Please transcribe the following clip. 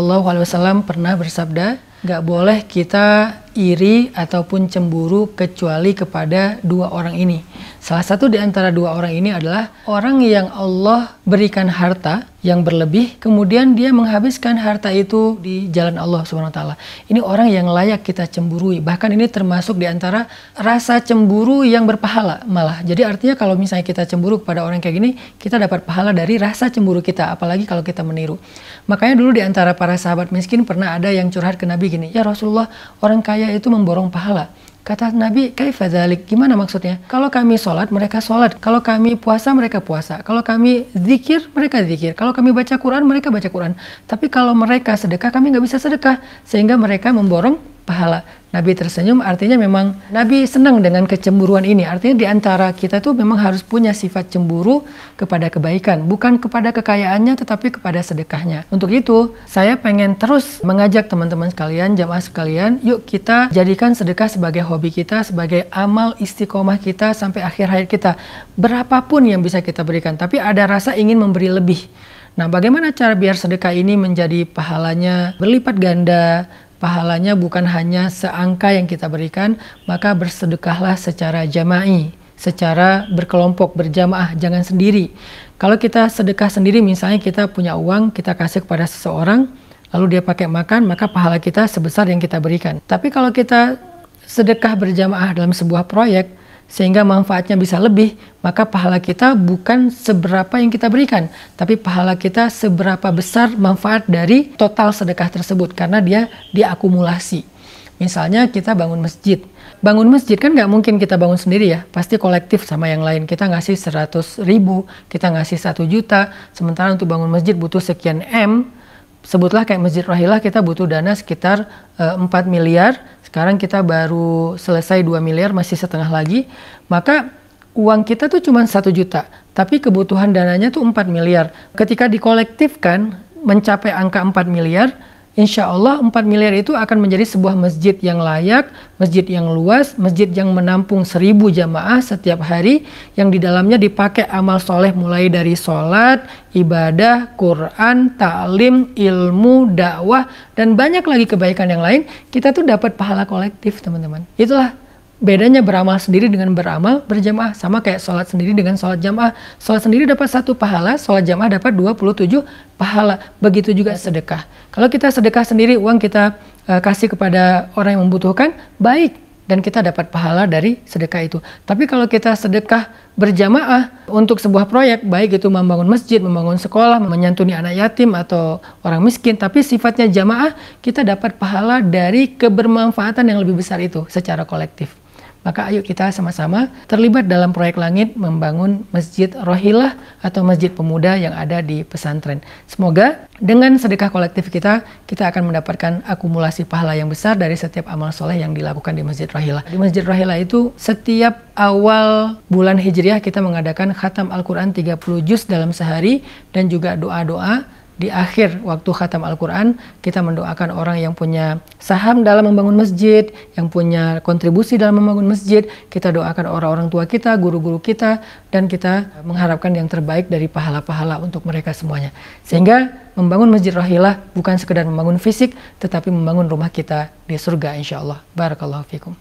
SAW pernah bersabda, gak boleh kita iri ataupun cemburu kecuali kepada dua orang ini. Salah satu di antara dua orang ini adalah orang yang Allah berikan harta yang berlebih, kemudian dia menghabiskan harta itu di jalan Allah SWT. Ini orang yang layak kita cemburui. Bahkan ini termasuk di antara rasa cemburu yang berpahala malah. Jadi artinya kalau misalnya kita cemburu kepada orang kayak gini, kita dapat pahala dari rasa cemburu kita, apalagi kalau kita meniru. Makanya dulu di antara para sahabat miskin pernah ada yang curhat ke Nabi gini, "Ya Rasulullah, orang kaya itu memborong pahala." Kata Nabi, "Kaifa dzalik?" Gimana maksudnya? Kalau kami sholat, mereka sholat. Kalau kami puasa, mereka puasa. Kalau kami zikir, mereka zikir. Kalau kami baca Quran, mereka baca Quran. Tapi kalau mereka sedekah, kami nggak bisa sedekah. Sehingga mereka memborong pahala. Nabi tersenyum, artinya memang Nabi senang dengan kecemburuan ini. Artinya di antara kita tuh memang harus punya sifat cemburu kepada kebaikan. Bukan kepada kekayaannya, tetapi kepada sedekahnya. Untuk itu, saya pengen terus mengajak teman-teman sekalian, jamaah sekalian, yuk kita jadikan sedekah sebagai hobi kita, sebagai amal istiqomah kita sampai akhir hayat kita. Berapapun yang bisa kita berikan, tapi ada rasa ingin memberi lebih. Nah, bagaimana cara biar sedekah ini menjadi pahalanya berlipat ganda, pahalanya bukan hanya seangka yang kita berikan, maka bersedekahlah secara jama'i, secara berkelompok, berjamaah, jangan sendiri. Kalau kita sedekah sendiri, misalnya kita punya uang, kita kasih kepada seseorang, lalu dia pakai makan, maka pahala kita sebesar yang kita berikan. Tapi kalau kita sedekah berjamaah dalam sebuah proyek, sehingga manfaatnya bisa lebih, maka pahala kita bukan seberapa yang kita berikan, tapi pahala kita seberapa besar manfaat dari total sedekah tersebut, karena dia diakumulasi. Misalnya kita bangun masjid. Bangun masjid kan nggak mungkin kita bangun sendiri ya, pasti kolektif sama yang lain. Kita ngasih 100.000, kita ngasih 1 juta, sementara untuk bangun masjid butuh sekian M. Sebutlah kayak Masjid Rohilah, kita butuh dana sekitar 4 miliar. Sekarang kita baru selesai 2 miliar, masih setengah lagi. Maka uang kita tuh cuma 1 juta, tapi kebutuhan dananya tuh 4 miliar. Ketika dikolektifkan mencapai angka 4 miliar, insya Allah 4 miliar itu akan menjadi sebuah masjid yang layak, masjid yang luas, masjid yang menampung 1000 jamaah setiap hari, yang di dalamnya dipakai amal soleh mulai dari sholat, ibadah, Quran, ta'lim, ilmu, dakwah, dan banyak lagi kebaikan yang lain. Kita tuh dapat pahala kolektif, teman-teman. Itulah bedanya beramal sendiri dengan beramal berjamaah. Sama kayak sholat sendiri dengan sholat jamaah. Sholat sendiri dapat 1 pahala, sholat jamaah dapat 27 pahala. Begitu juga sedekah. Kalau kita sedekah sendiri, uang kita kasih kepada orang yang membutuhkan, baik. Dan kita dapat pahala dari sedekah itu. Tapi kalau kita sedekah berjamaah untuk sebuah proyek, baik itu membangun masjid, membangun sekolah, menyantuni anak yatim atau orang miskin, tapi sifatnya jamaah, kita dapat pahala dari kebermanfaatan yang lebih besar itu secara kolektif. Maka ayo kita sama-sama terlibat dalam proyek langit membangun Masjid Rohilah atau Masjid Pemuda yang ada di pesantren. Semoga dengan sedekah kolektif kita akan mendapatkan akumulasi pahala yang besar dari setiap amal soleh yang dilakukan di Masjid Rohilah. Di Masjid Rohilah itu setiap awal bulan Hijriah kita mengadakan khatam Al-Quran 30 juz dalam sehari, dan juga doa-doa. Di akhir waktu khatam Al-Quran, kita mendoakan orang yang punya saham dalam membangun masjid, yang punya kontribusi dalam membangun masjid. Kita doakan orang-orang tua kita, guru-guru kita, dan kita mengharapkan yang terbaik dari pahala-pahala untuk mereka semuanya. Sehingga membangun Masjid Rohilah bukan sekedar membangun fisik, tetapi membangun rumah kita di surga insya Allah. Barakallahu fikum.